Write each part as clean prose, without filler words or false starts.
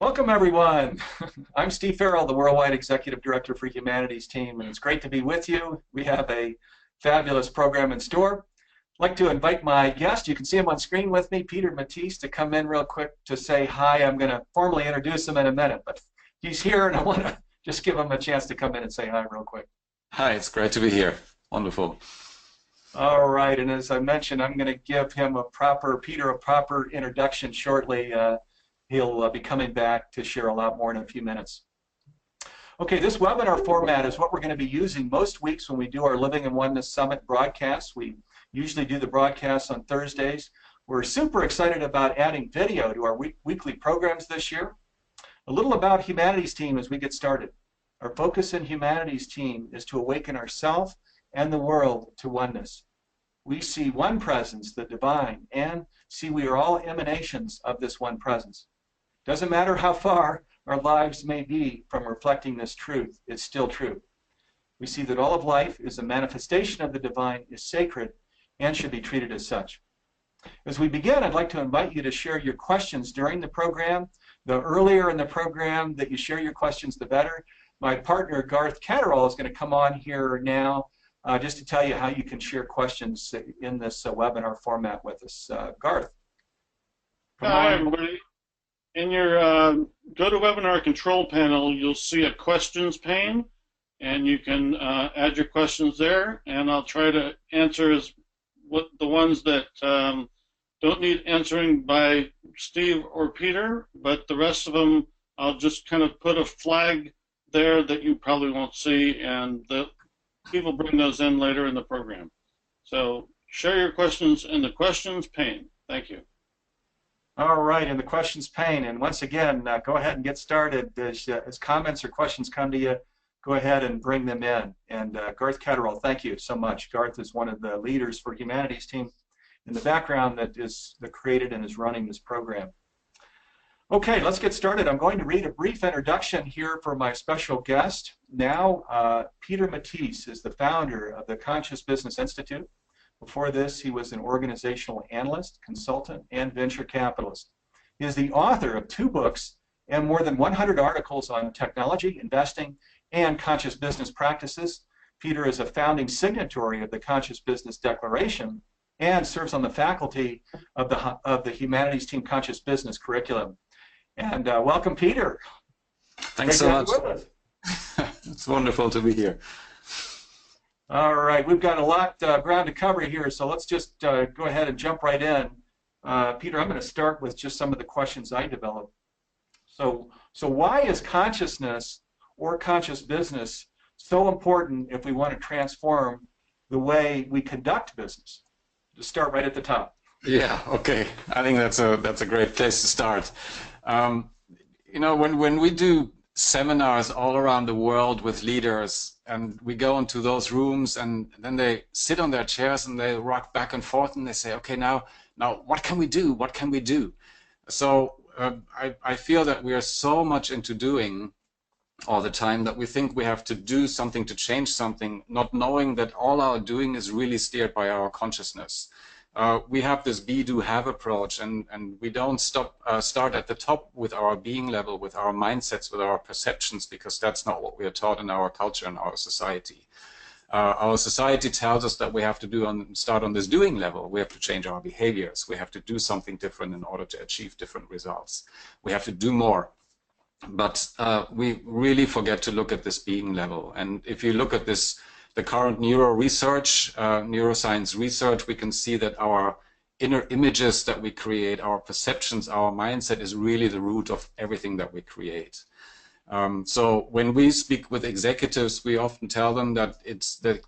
Welcome, everyone. I'm Steve Farrell, the Worldwide Executive Director for Humanities team, and it's great to be with you. We have a fabulous program in store. I'd like to invite my guest, you can see him on screen with me, Peter Matthies, to come in real quick to say hi. I'm going to formally introduce him in a minute, but he's here, and I want to just give him a chance to come in and say hi real quick. Hi, it's great to be here. Wonderful. All right, and as I mentioned, I'm going to give him Peter a proper introduction shortly. He'll be coming back to share a lot more in a few minutes. Okay, this webinar format is what we're going to be using most weeks when we do our Living in Oneness Summit broadcasts. We usually do the broadcasts on Thursdays. We're super excited about adding video to our weekly programs this year. A little about Humanities team as we get started. Our focus in Humanities team is to awaken ourselves and the world to oneness. We see one presence, the divine, and see we are all emanations of this one presence. Doesn't matter how far our lives may be from reflecting this truth, it's still true. We see that all of life is a manifestation of the divine, is sacred, and should be treated as such. As we begin, I'd like to invite you to share your questions during the program. The earlier in the program that you share your questions, the better. My partner, Garth Catterall, is going to come on here now just to tell you how you can share questions in this webinar format with us. Garth. Hi, everybody. In your GoToWebinar control panel, you'll see a questions pane, and you can add your questions there, and I'll try to answer the ones that don't need answering by Steve or Peter, but the rest of them I'll just kind of put a flag there that you probably won't see, and people bring those in later in the program. So share your questions in the questions pane. Thank you. All right, in the questions pane, and once again, go ahead and get started. As comments or questions come to you, go ahead and bring them in. And Garth Catterall, thank you so much. Garth is one of the leaders for Humanities team in the background that created and is running this program. Okay, let's get started. I'm going to read a brief introduction here for my special guest. Now, Peter Matthies is the founder of the Conscious Business Institute. Before this, he was an organizational analyst, consultant, and venture capitalist. He is the author of 2 books and more than 100 articles on technology, investing, and conscious business practices. Peter is a founding signatory of the Conscious Business Declaration and serves on the faculty of the Humanities Team Conscious Business curriculum. And welcome, Peter. Thanks so much. It's wonderful to be here. All right, we've got a lot ground to cover here, so let's just go ahead and jump right in. Peter, I'm going to start with just some of the questions I developed. So why is consciousness or conscious business so important if we want to transform the way we conduct business? Just start right at the top. Yeah, okay. I think that's a great place to start. You know, when we do seminars all around the world with leaders, and we go into those rooms, and then they sit on their chairs and they rock back and forth, and they say, okay, now what can we do? What can we do? So I feel that we are so much into doing all the time that we think we have to do something to change something, not knowing that all our doing is really steered by our consciousness. We have this be, do, have approach, and we don't start at the top with our being level, with our mindsets, with our perceptions, because that's not what we are taught in our culture and our society. Our society tells us that we have to start on this doing level. We have to change our behaviors. We have to do something different in order to achieve different results. We have to do more. But we really forget to look at this being level. And if you look at this, the current neuroscience research, we can see that our inner images that we create, our perceptions, our mindset is really the root of everything that we create. So when we speak with executives, we often tell them that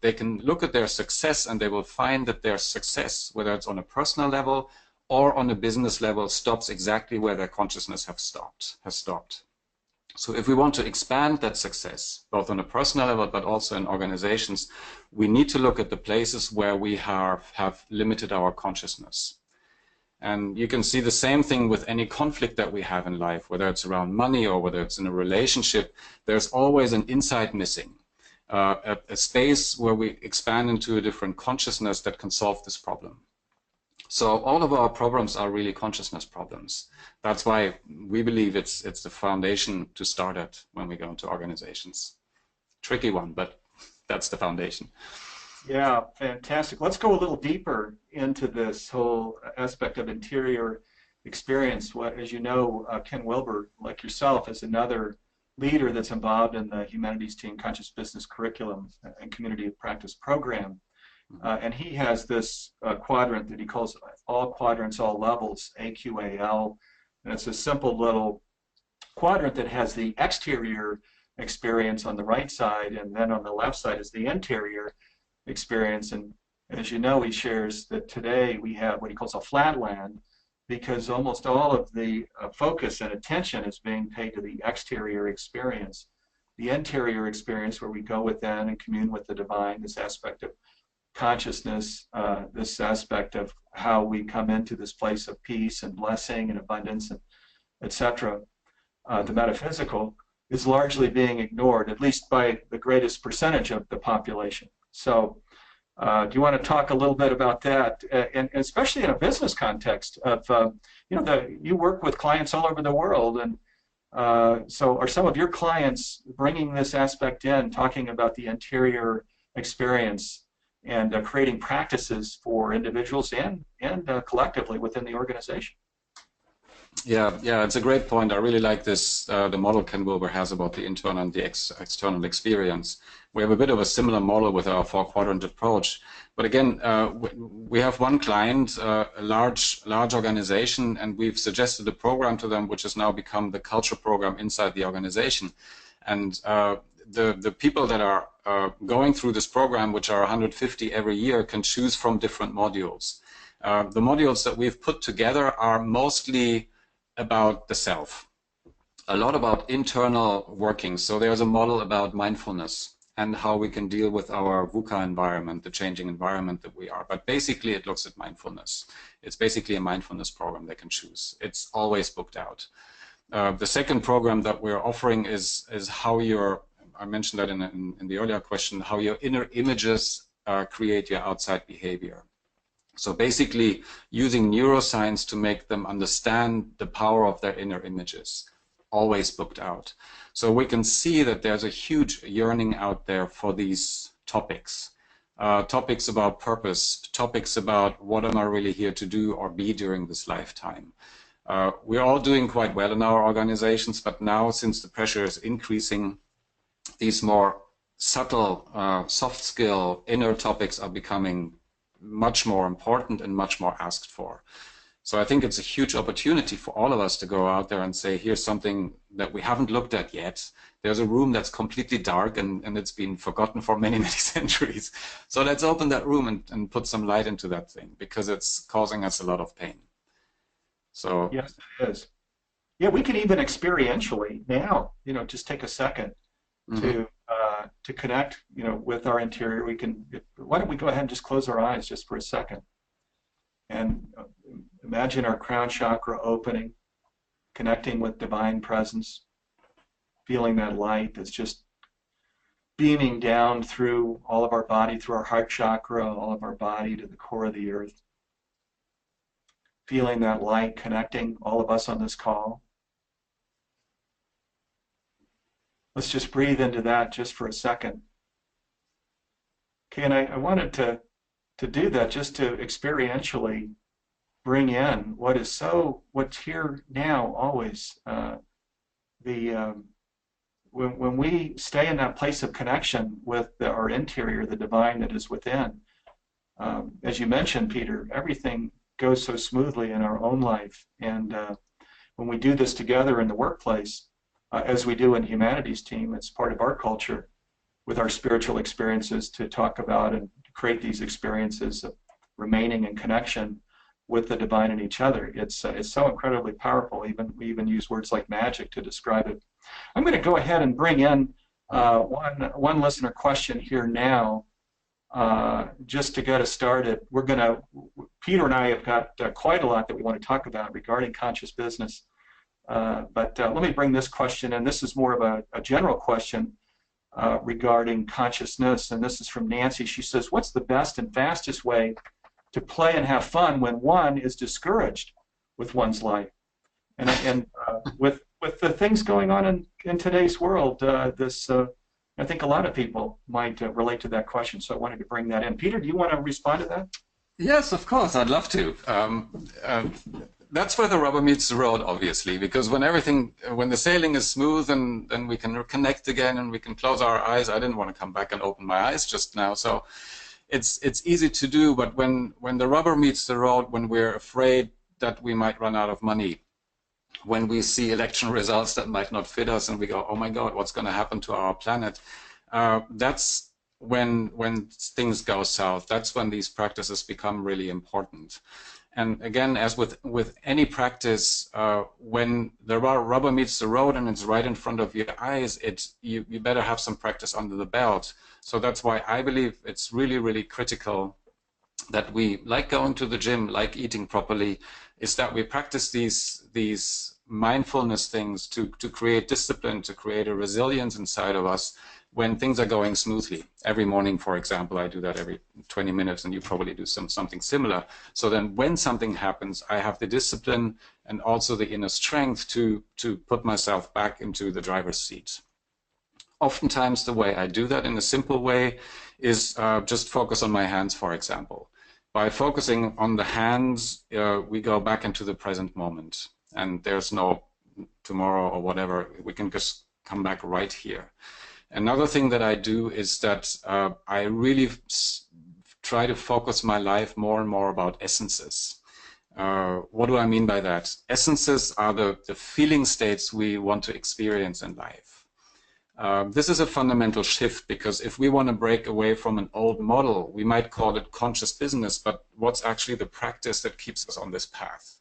they can look at their success and they will find that their success, whether it's on a personal level or on a business level, stops exactly where their consciousness has stopped. So if we want to expand that success, both on a personal level but also in organizations, we need to look at the places where we have limited our consciousness. And you can see the same thing with any conflict that we have in life, whether it's around money or whether it's in a relationship. There's always an insight missing, a space where we expand into a different consciousness that can solve this problem. So all of our problems are really consciousness problems. That's why we believe it's the foundation to start at when we go into organizations. Tricky one, but that's the foundation. Yeah, fantastic. Let's go a little deeper into this whole aspect of interior experience. What, as you know, Ken Wilber, like yourself, is another leader that's involved in the Humanities Team Conscious Business Curriculum and Community of Practice program. And he has this quadrant that he calls all quadrants, all levels, AQAL. And it's a simple little quadrant that has the exterior experience on the right side, and then on the left side is the interior experience. And as you know, he shares that today we have what he calls a flatland, because almost all of the focus and attention is being paid to the exterior experience. The interior experience, where we go within and commune with the divine, this aspect of consciousness, this aspect of how we come into this place of peace and blessing and abundance, and etc. The metaphysical is largely being ignored, at least by the greatest percentage of the population. So do you want to talk a little bit about that, and especially in a business context of, you work with clients all over the world, and so are some of your clients bringing this aspect in, talking about the interior experience and creating practices for individuals and collectively within the organization? Yeah, it's a great point. I really like this, the model Ken Wilber has about the internal and the external experience. We have a bit of a similar model with our four-quadrant approach. But again, we have one client, a large organization, and we've suggested a program to them which has now become the culture program inside the organization. And the people that are going through this program, which are 150 every year, can choose from different modules. The modules that we've put together are mostly about the self, a lot about internal working. So there's a model about mindfulness and how we can deal with our VUCA environment, the changing environment that we are. But basically it looks at mindfulness. It's basically a mindfulness program they can choose. It's always booked out. The second program that we're offering is how I mentioned that in the earlier question, how your inner images create your outside behavior. So basically using neuroscience to make them understand the power of their inner images, always booked out. So we can see that there's a huge yearning out there for these topics. Topics about purpose, topics about what am I really here to do or be during this lifetime. We're all doing quite well in our organizations, but now since the pressure is increasing, these more subtle, soft skill, inner topics are becoming much more important and much more asked for. So I think it's a huge opportunity for all of us to go out there and say, here's something that we haven't looked at yet. There's a room that's completely dark and it's been forgotten for many, many centuries. So let's open that room and put some light into that thing, because it's causing us a lot of pain. So yes, it is. Yeah, we can even experientially now, just take a second to connect, with our interior. We can. Why don't we go ahead and just close our eyes just for a second, and imagine our crown chakra opening, connecting with divine presence, feeling that light that's just beaming down through all of our body, through our heart chakra, all of our body to the core of the earth. Feeling that light connecting all of us on this call. Let's just breathe into that just for a second. Okay, and I wanted to do that just to experientially bring in what's here now always. When we stay in that place of connection with our interior, the divine that is within, as you mentioned, Peter, everything goes so smoothly in our own life. And when we do this together in the workplace, as we do in Humanities Team, it's part of our culture with our spiritual experiences to talk about and create these experiences of remaining in connection with the divine and each other. It's so incredibly powerful. We even use words like magic to describe it. I'm going to go ahead and bring in one listener question here now, just to get us started. Peter and I have got quite a lot that we want to talk about regarding conscious business. But let me bring this question in. This is more of a general question regarding consciousness, and this is from Nancy. She says, what's the best and fastest way to play and have fun when one is discouraged with one's life. And with the things going on in today's world, I think a lot of people might relate to that question. So I wanted to bring that in. Peter, do you want to respond to that? Yes, of course, I'd love to. That's where the rubber meets the road, obviously, because when the sailing is smooth and we can connect again and we can close our eyes. I didn't want to come back and open my eyes just now, so it's easy to do. But when the rubber meets the road, when we're afraid that we might run out of money, when we see election results that might not fit us and we go, oh my God, what's going to happen to our planet? That's when things go south. That's when these practices become really important. And again, as with any practice, when the rubber meets the road and it's right in front of your eyes, you better have some practice under the belt. So that's why I believe it's really, really critical that we, like going to the gym, like eating properly, is that we practice these mindfulness things to create discipline, to create a resilience inside of us when things are going smoothly. Every morning, for example, I do that every 20 minutes, and you probably do something similar. So then when something happens, I have the discipline and also the inner strength to put myself back into the driver's seat. Oftentimes the way I do that in a simple way is just focus on my hands, for example. By focusing on the hands, we go back into the present moment, and there's no tomorrow or whatever. We can just come back right here. Another thing that I do is that I really try to focus my life more and more about essences. What do I mean by that? Essences are the feeling states we want to experience in life. This is a fundamental shift, because if we want to break away from an old model, we might call it conscious business, but what's actually the practice that keeps us on this path?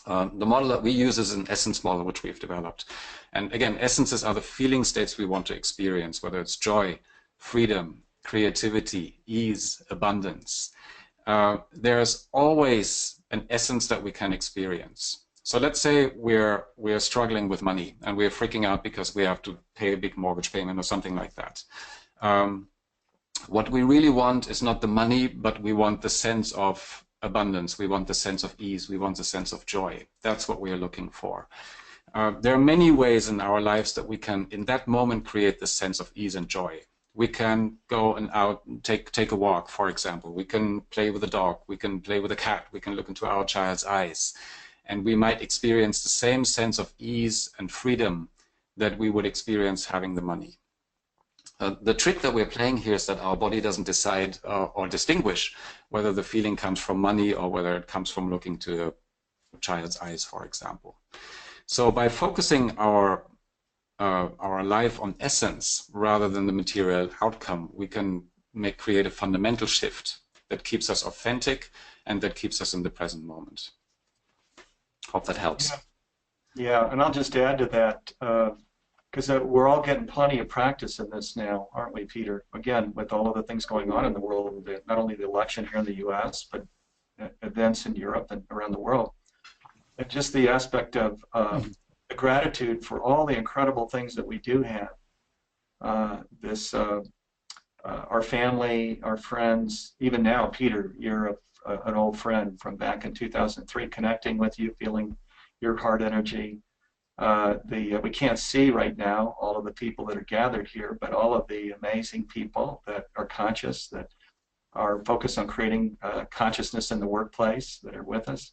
The model that we use is an essence model, which we've developed. And again, essences are the feeling states we want to experience, whether it's joy, freedom, creativity, ease, abundance. There's always an essence that we can experience. So let's say we're struggling with money and we're freaking out because we have to pay a big mortgage payment or something like that. What we really want is not the money, but we want the sense of abundance. We want the sense of ease. We want the sense of joy. That's what we are looking for. There are many ways in our lives that we can, in that moment, create the sense of ease and joy. We can go and out and take a walk, for example. We can play with a dog. We can play with a cat. We can look into our child's eyes. And we might experience the same sense of ease and freedom that we would experience having the money. The trick that we're playing here is that our body doesn't decide or distinguish whether the feeling comes from money or whether it comes from looking to a child's eyes, for example. So by focusing our life on essence rather than the material outcome, we can create a fundamental shift that keeps us authentic and that keeps us in the present moment. Hope that helps. Yeah, and I'll just add to that, because we're all getting plenty of practice in this now, aren't we, Peter? Again, with all of the things going on in the world, not only the election here in the U.S., but events in Europe and around the world. And just the aspect of the gratitude for all the incredible things that we do have. Our family, our friends, even now, Peter, you're an old friend from back in 2003, connecting with you, feeling your heart energy. We can't see right now all of the people that are gathered here, but all of the amazing people that are conscious, that are focused on creating consciousness in the workplace, that are with us.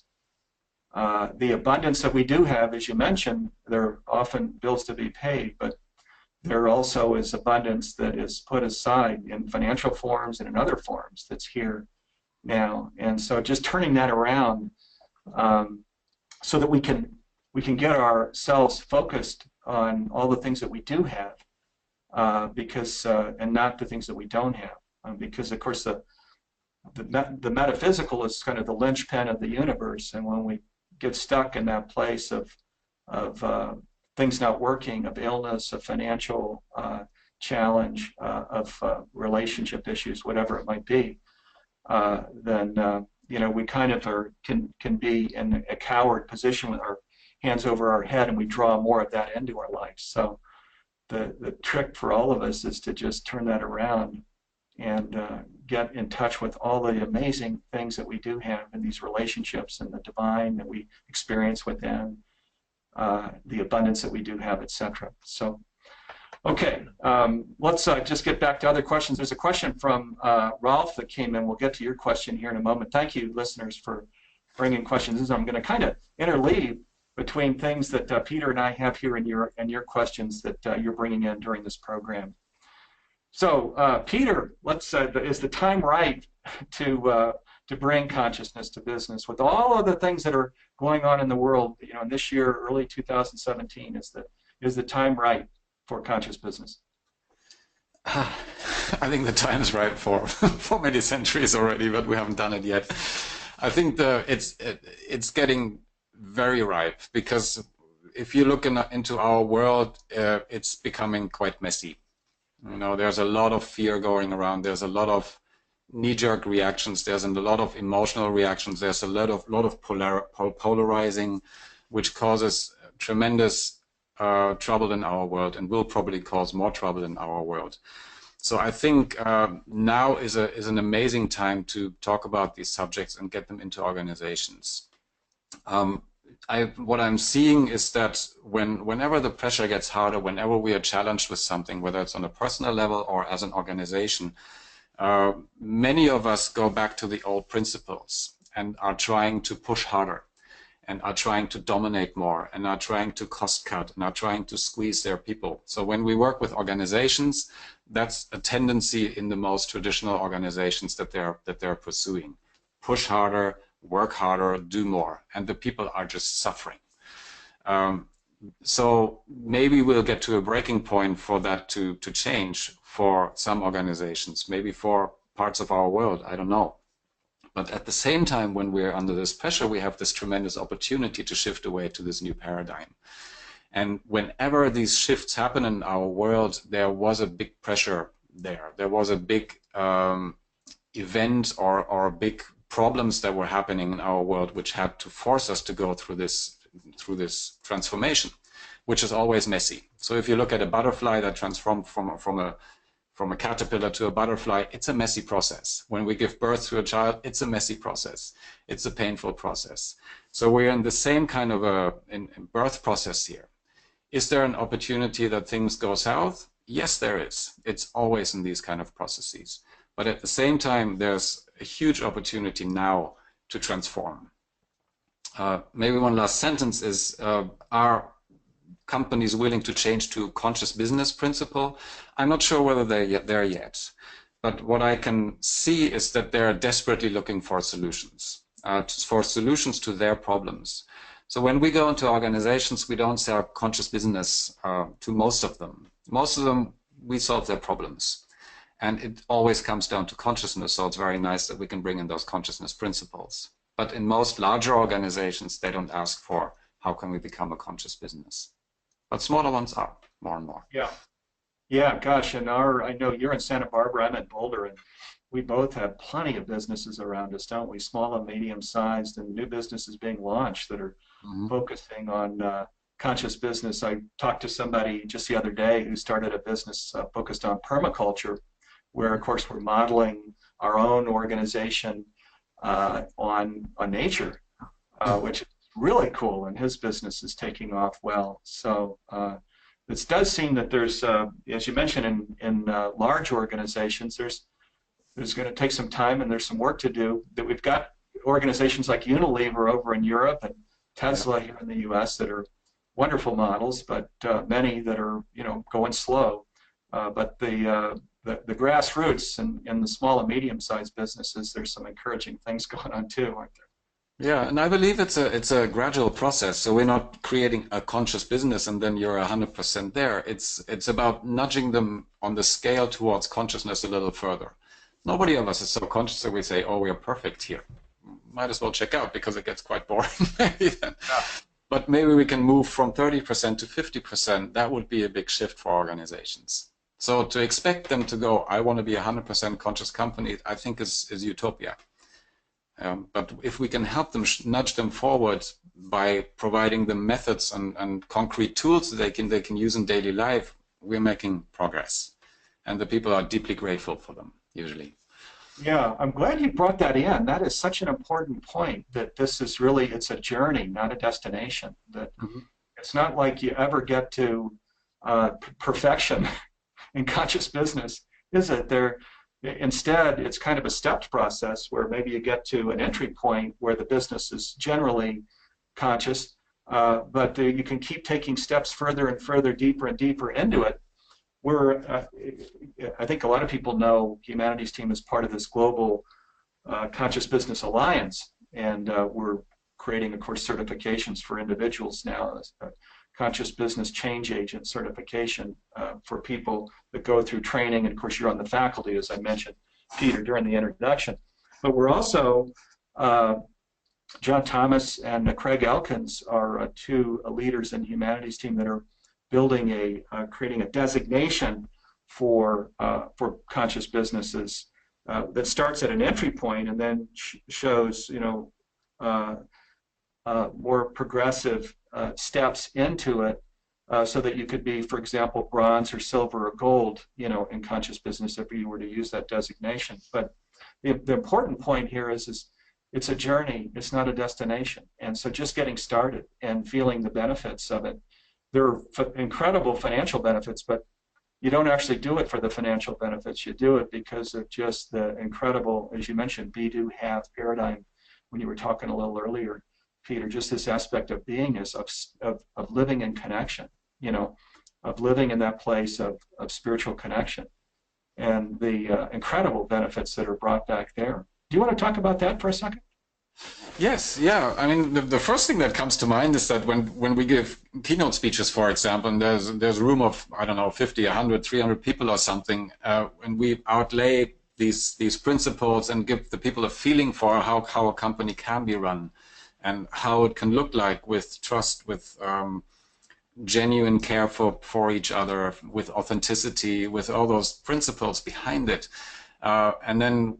The abundance that we do have, as you mentioned, there are often bills to be paid, but there also is abundance that is put aside in financial forms and in other forms that's here now. And so just turning that around so that we can get ourselves focused on all the things that we do have, and not the things that we don't have, because of course the metaphysical is kind of the linchpin of the universe, and when we get stuck in that place of things not working, of illness, of financial challenge, of relationship issues, whatever it might be, then we kind of can be in a coward position with our hands over our head, and we draw more of that into our life. So the trick for all of us is to just turn that around and get in touch with all the amazing things that we do have in these relationships and the divine that we experience within, the abundance that we do have, etc. So, okay, let's just get back to other questions. There's a question from Ralph that came in. We'll get to your question here in a moment. Thank you, listeners, for bringing questions. I'm going to kind of interleave between things that Peter and I have here and your questions that you're bringing in during this program. So, Peter, is the time right to bring consciousness to business with all of the things that are going on in the world? You know, in this year, early 2017, is the time right for conscious business? I think the time is right for many centuries already, but we haven't done it yet. I think it's getting very ripe, because if you look into our world, it's becoming quite messy. You know, there's a lot of fear going around. There's a lot of knee-jerk reactions. There's a lot of emotional reactions. There's a lot of polarizing, which causes tremendous trouble in our world, and will probably cause more trouble in our world. So I think now is an amazing time to talk about these subjects and get them into organizations. What I'm seeing is that whenever the pressure gets harder, whenever we are challenged with something, whether it's on a personal level or as an organization, many of us go back to the old principles and are trying to push harder, and are trying to dominate more, and are trying to cost cut, and are trying to squeeze their people. So when we work with organizations, that's a tendency in the most traditional organizations that they're pursuing. Push harder, work harder, do more, and the people are just suffering. So maybe we'll get to a breaking point for that to change for some organizations, maybe for parts of our world, I don't know. But at the same time, when we're under this pressure, we have this tremendous opportunity to shift away to this new paradigm. And whenever these shifts happen in our world, there was a big pressure there. There was a big event or big problems that were happening in our world, which had to force us to go through this transformation, which is always messy. So if you look at a butterfly that transformed from a caterpillar to a butterfly, it's a messy process. When we give birth to a child, it's a messy process. It's a painful process. So we're in the same kind of a birth process here. Is there an opportunity that things go south? Yes, there is. It's always in these kind of processes. But at the same time, there's a huge opportunity now to transform. Maybe one last sentence is, are companies willing to change to conscious business principle? I'm not sure whether they're there yet. But what I can see is that they're desperately looking for solutions to their problems. So when we go into organizations, we don't sell conscious business to most of them. Most of them, we solve their problems. And it always comes down to consciousness, so it's very nice that we can bring in those consciousness principles. But in most larger organizations, they don't ask for, how can we become a conscious business? But smaller ones are, more and more. Yeah. Yeah, gosh, and I know you're in Santa Barbara, I'm in Boulder, and we both have plenty of businesses around us, don't we? Small and medium-sized, and new businesses being launched that are focusing on conscious business. I talked to somebody just the other day who started a business focused on permaculture, where, of course, we're modeling our own organization on nature, which is really cool, and his business is taking off well. So it does seem that there's, as you mentioned, in large organizations, there's going to take some time and there's some work to do. That we've got organizations like Unilever over in Europe and Tesla here in the U.S. that are wonderful models, but many that are going slow. But the grassroots and the small and medium-sized businesses, there's some encouraging things going on too, aren't there? Yeah, and I believe it's a gradual process. So we're not creating a conscious business and then you're 100% there. It's about nudging them on the scale towards consciousness a little further. Nobody of us is so conscious that we say, oh, we are perfect here. Might as well check out, because it gets quite boring maybe then. Yeah. But maybe we can move from 30% to 50%. That would be a big shift for organizations. So to expect them to go, I want to be a 100% conscious company, I think is utopia. But if we can help them, nudge them forward by providing them methods and concrete tools that they can use in daily life, we're making progress. And the people are deeply grateful for them, usually. Yeah, I'm glad you brought that in. That is such an important point, that this is really, it's a journey, not a destination. That Mhm. it's not like you ever get to perfection in conscious business, is it? Instead, it's kind of a stepped process where maybe you get to an entry point where the business is generally conscious, but you can keep taking steps further and further, deeper and deeper into it. I think a lot of people know Humanities Team is part of this global Conscious Business Alliance, and we're creating, of course, certifications for individuals now, Conscious Business Change Agent certification for people that go through training, and of course you're on the faculty, as I mentioned, Peter, during the introduction. But we're also, John Thomas and Craig Elkins are two leaders in the Humanities Team that are building creating a designation for conscious businesses that starts at an entry point and then shows, more progressive steps into it, so that you could be, for example, bronze or silver or gold, in conscious business if you were to use that designation. But the important point here is it's a journey, it's not a destination. And so just getting started and feeling the benefits of it. There are incredible financial benefits, but you don't actually do it for the financial benefits. You do it because of just the incredible, as you mentioned, be, do, have paradigm when you were talking a little earlier, Peter, just this aspect of beingness, of living in connection, of living in that place of spiritual connection, and the incredible benefits that are brought back there. Do you want to talk about that for a second? Yes, yeah. I mean, the first thing that comes to mind is that when we give keynote speeches, for example, and there's a room of, I don't know, 50, 100, 300 people or something, and we outlay these principles and give the people a feeling for how a company can be run and how it can look like, with trust, with genuine care for each other, with authenticity, with all those principles behind it. And then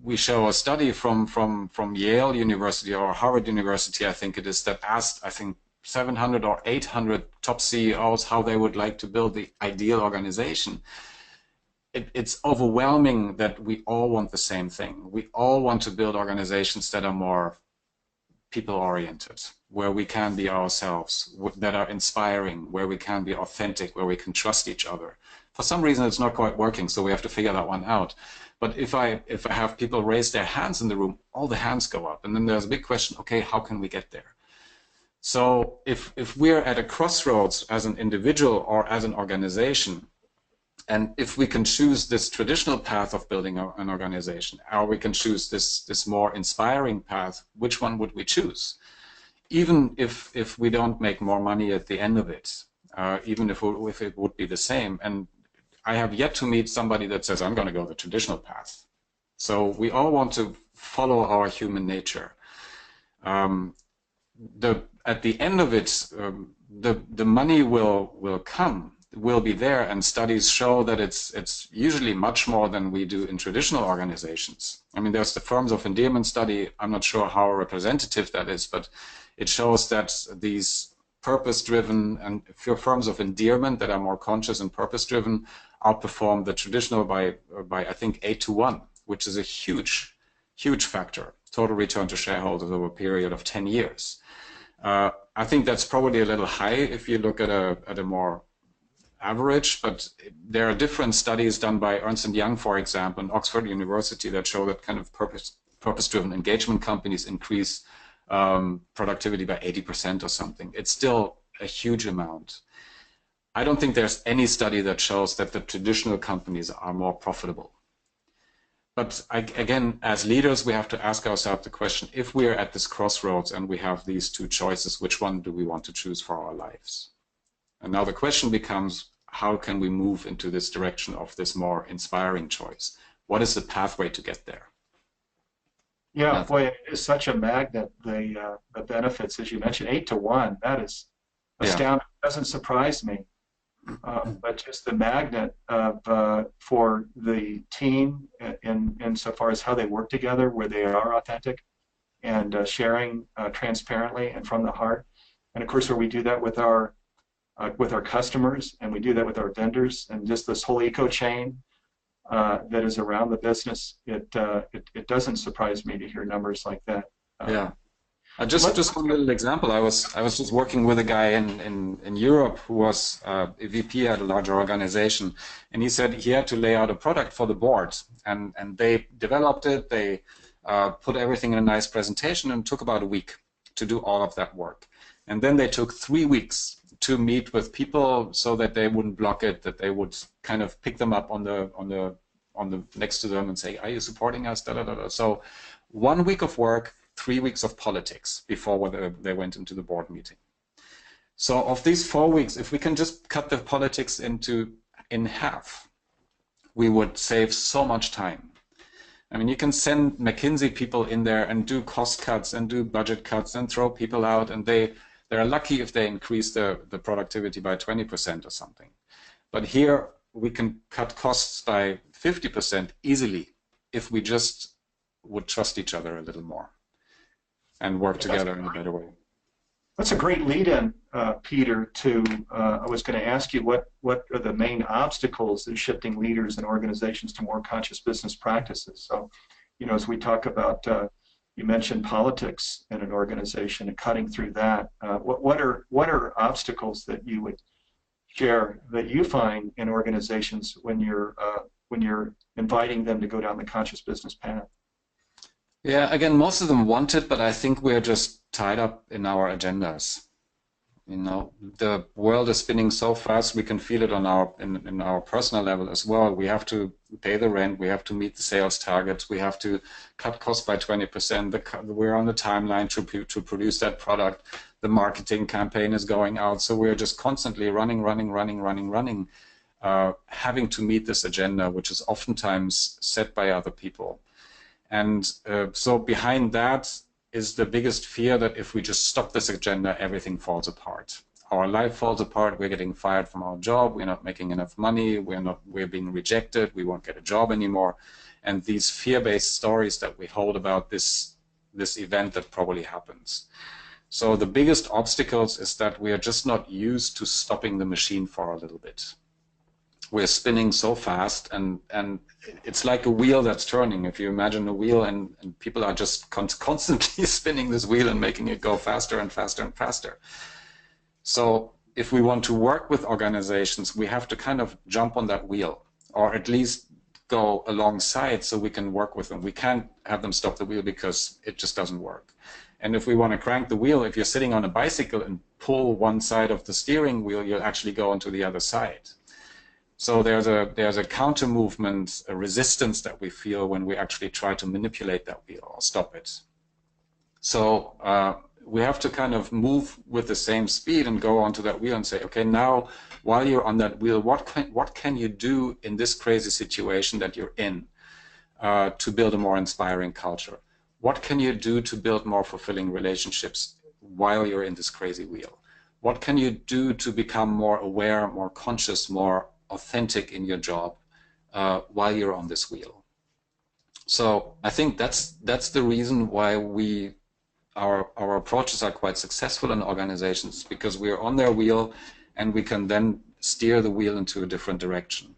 we show a study from Yale University or Harvard University, I think it is, that asked, I think, 700 or 800 top CEOs how they would like to build the ideal organization. It's overwhelming that we all want the same thing. We all want to build organizations that are more people-oriented, where we can be ourselves, that are inspiring, where we can be authentic, where we can trust each other. For some reason, it's not quite working, so we have to figure that one out. But if I have people raise their hands in the room, all the hands go up. And then there's a big question, okay, how can we get there? So if we're at a crossroads as an individual or as an organization, and if we can choose this traditional path of building an organization, or we can choose this more inspiring path, which one would we choose? Even if we don't make more money at the end of it, even if it would be the same. And I have yet to meet somebody that says, I'm going to go the traditional path. So we all want to follow our human nature. At the end of it, the money will come, will be there, and studies show that it's usually much more than we do in traditional organizations. I mean, there's the Firms of Endearment study. I'm not sure how representative that is, but it shows that these purpose-driven and firms of endearment that are more conscious and purpose-driven outperform the traditional by I think 8-1, which is a huge factor. Total return to shareholders over a period of 10 years. I think that's probably a little high if you look at a more average, but there are different studies done by Ernst & Young, for example, and Oxford University, that show that kind of purpose-driven engagement companies increase productivity by 80% or something. It's still a huge amount. I don't think there's any study that shows that the traditional companies are more profitable. But again, as leaders, we have to ask ourselves the question, if we're at this crossroads and we have these two choices, which one do we want to choose for our lives? And now the question becomes, how can we move into this direction of this more inspiring choice? What is the pathway to get there? Yeah, boy, it is such a magnet, the benefits, as you mentioned, 8-1, that is astounding. It doesn't surprise me. But just the magnet for the team in so far as how they work together, where they are authentic and sharing transparently and from the heart. And of course, where we do that with our customers, and we do that with our vendors, and just this whole eco chain that is around the business. It doesn't surprise me to hear numbers like that. Yeah. Just one little example. I was just working with a guy in Europe who was a VP at a larger organization, and he said he had to lay out a product for the board, and they developed it. They put everything in a nice presentation, and it took about a week to do all of that work. And then they took 3 weeks to meet with people so that they wouldn't block it, that they would kind of pick them up on the next to them and say, "Are you supporting us?" Da, da, da, da. So 1 week of work, 3 weeks of politics before they went into the board meeting. So of these 4 weeks, if we can just cut the politics in half, we would save so much time. I mean, you can send McKinsey people in there and do cost cuts and do budget cuts and throw people out, and they're lucky if they increase the productivity by 20% or something. But here we can cut costs by 50% easily if we just would trust each other a little more and work together in a better way. That's a great lead-in, Peter, to, I was going to ask you, what are the main obstacles in shifting leaders and organizations to more conscious business practices? So, you know, as we talk about, you mentioned politics in an organization and cutting through that. What are obstacles that you would share that you find in organizations when you're inviting them to go down the conscious business path? Yeah, again, most of them want it, but I think we're just tied up in our agendas. You know, the world is spinning so fast, we can feel it on in our personal level as well. We have to pay the rent, we have to meet the sales targets, we have to cut costs by 20%. We're on the timeline to produce that product. The marketing campaign is going out, so we're just constantly running, having to meet this agenda, which is oftentimes set by other people. And so behind that is the biggest fear that if we just stop this agenda, everything falls apart. Our life falls apart, we're getting fired from our job, we're not making enough money, we're being rejected, we won't get a job anymore. And these fear-based stories that we hold about this event that probably happens. So the biggest obstacles is that we are just not used to stopping the machine for a little bit. We're spinning so fast, and it's like a wheel that's turning. If you imagine a wheel and people are just constantly spinning this wheel and making it go faster and faster and faster. So if we want to work with organizations, we have to kind of jump on that wheel, or at least go alongside so we can work with them. We can't have them stop the wheel because it just doesn't work. And if we want to crank the wheel, if you're sitting on a bicycle and pull one side of the steering wheel, you'll actually go onto the other side. So there's a counter movement, a resistance that we feel when we actually try to manipulate that wheel or stop it. So we have to kind of move with the same speed and go onto that wheel and say, okay, now while you're on that wheel, what can you do in this crazy situation that you're in to build a more inspiring culture? What can you do to build more fulfilling relationships while you're in this crazy wheel? What can you do to become more aware, more conscious, more authentic in your job while you're on this wheel? So I think that's the reason why our approaches are quite successful in organizations, because we're on their wheel and we can then steer the wheel into a different direction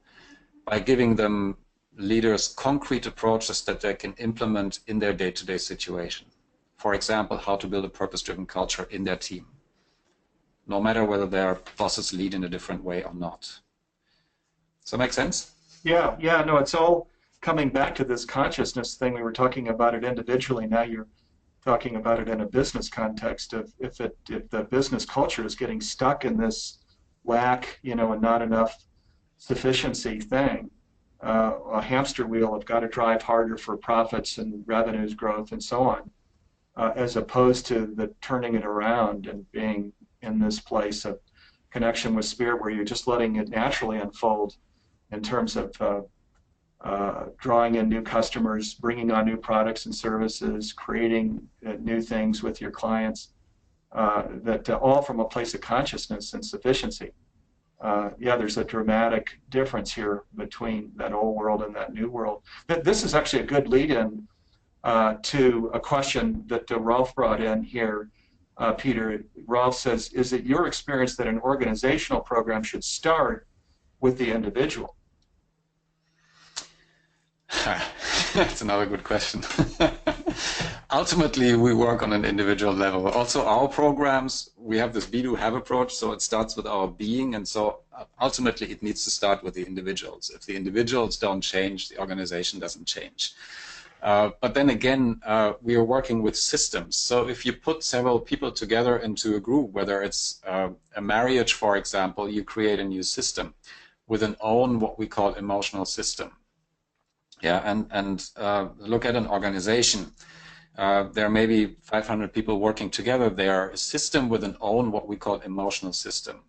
by giving them leaders concrete approaches that they can implement in their day-to-day situation. For example, how to build a purpose-driven culture in their team, no matter whether their bosses lead in a different way or not. Does that make sense? Yeah, no, it's all coming back to this consciousness thing. We were talking about it individually. Now you're talking about it in a business context. If the business culture is getting stuck in this lack, you know, and not enough sufficiency thing, a hamster wheel of got to drive harder for profits and revenues growth and so on, as opposed to the turning it around and being in this place of connection with spirit where you're just letting it naturally unfold in terms of drawing in new customers, bringing on new products and services, creating new things with your clients, that all from a place of consciousness and sufficiency. Yeah, there's a dramatic difference here between that old world and that new world. This is actually a good lead-in to a question that Rolf brought in here. Peter, Rolf says, is it your experience that an organizational program should start with the individual? That's another good question. Ultimately, we work on an individual level. Also, our programs, we have this be, do, have approach, so it starts with our being, and so ultimately it needs to start with the individuals. If the individuals don't change, the organization doesn't change. But then again, we are working with systems. So if you put several people together into a group, whether it's a marriage, for example, you create a new system with an own what we call emotional system. Yeah, and look at an organization. There are maybe 500 people working together. They are a system with an own what we call emotional system.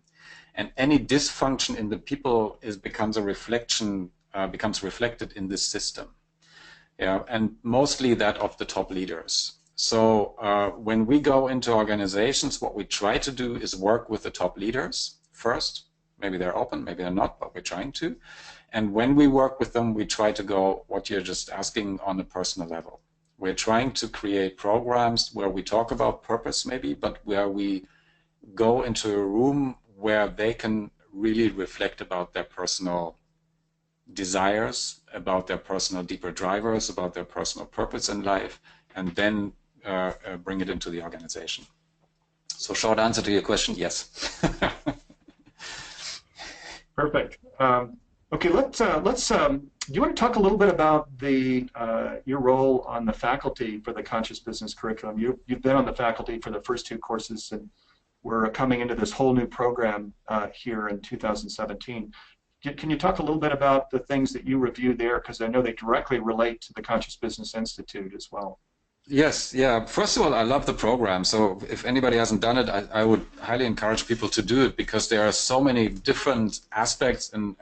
And any dysfunction in the people becomes a reflection, becomes reflected in this system. Yeah, and mostly that of the top leaders. So when we go into organizations, what we try to do is work with the top leaders first. Maybe they're open, maybe they're not, but we're trying to. And when we work with them, we try to go what you're just asking on a personal level. We're trying to create programs where we talk about purpose maybe, but where we go into a room where they can really reflect about their personal desires, about their personal deeper drivers, about their personal purpose in life, and then bring it into the organization. So short answer to your question, yes. Perfect. Okay, let's. Do you want to talk a little bit about your role on the faculty for the Conscious Business curriculum? You've been on the faculty for the first 2 courses, and we're coming into this whole new program here in 2017. Can you talk a little bit about the things that you review there? Because I know they directly relate to the Conscious Business Institute as well. Yes, yeah. First of all, I love the program. So if anybody hasn't done it, I would highly encourage people to do it, because there are so many different aspects and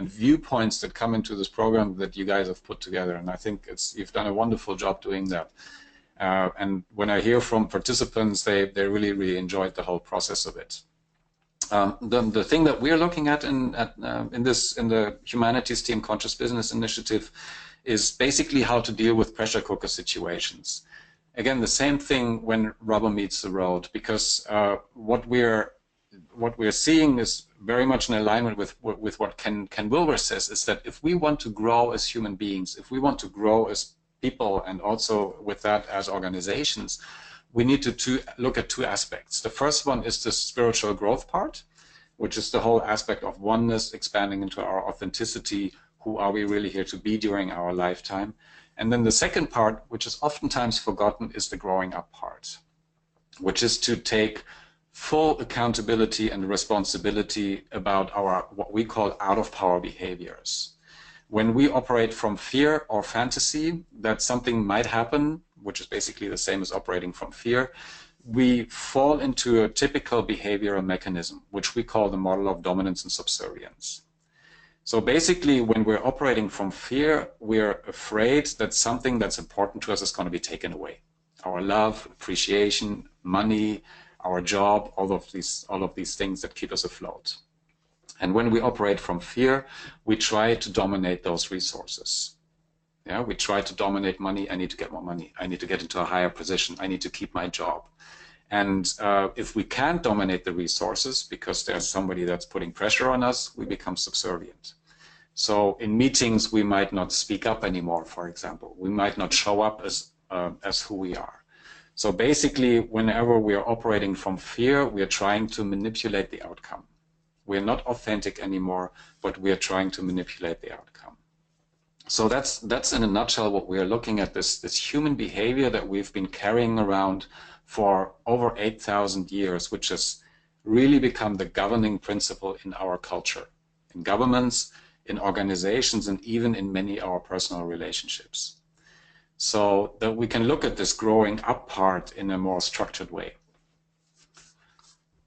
viewpoints that come into this program that you guys have put together. And I think you've done a wonderful job doing that. And when I hear from participants, they really, really enjoyed the whole process of it. The thing that we're looking at in the Humanities Team Conscious Business Initiative is basically how to deal with pressure cooker situations. Again, the same thing when rubber meets the road, because what we're seeing is very much in alignment with what Ken Wilber says, is that if we want to grow as human beings, if we want to grow as people, and also with that as organizations, we need to look at 2 aspects. The first one is the spiritual growth part, which is the whole aspect of oneness, expanding into our authenticity. Who are we really here to be during our lifetime? And then the second part, which is oftentimes forgotten, is the growing up part, which is to take full accountability and responsibility about our what we call out of power behaviors. When we operate from fear or fantasy that something might happen, which is basically the same as operating from fear, we fall into a typical behavioral mechanism, which we call the model of dominance and subservience. So basically, when we're operating from fear, we're afraid that something that's important to us is going to be taken away. Our love, appreciation, money, our job, all of these things that keep us afloat. And when we operate from fear, we try to dominate those resources. Yeah, we try to dominate money. I need to get more money. I need to get into a higher position. I need to keep my job. And if we can't dominate the resources because there's somebody that's putting pressure on us, we become subservient. So in meetings, we might not speak up anymore, for example. We might not show up as who we are. So basically, whenever we are operating from fear, we are trying to manipulate the outcome. We're not authentic anymore, but we are trying to manipulate the outcome. So that's in a nutshell what we are looking at, this human behavior that we've been carrying around for over 8,000 years, which has really become the governing principle in our culture, in governments, in organizations, and even in many of our personal relationships. So that we can look at this growing up part in a more structured way.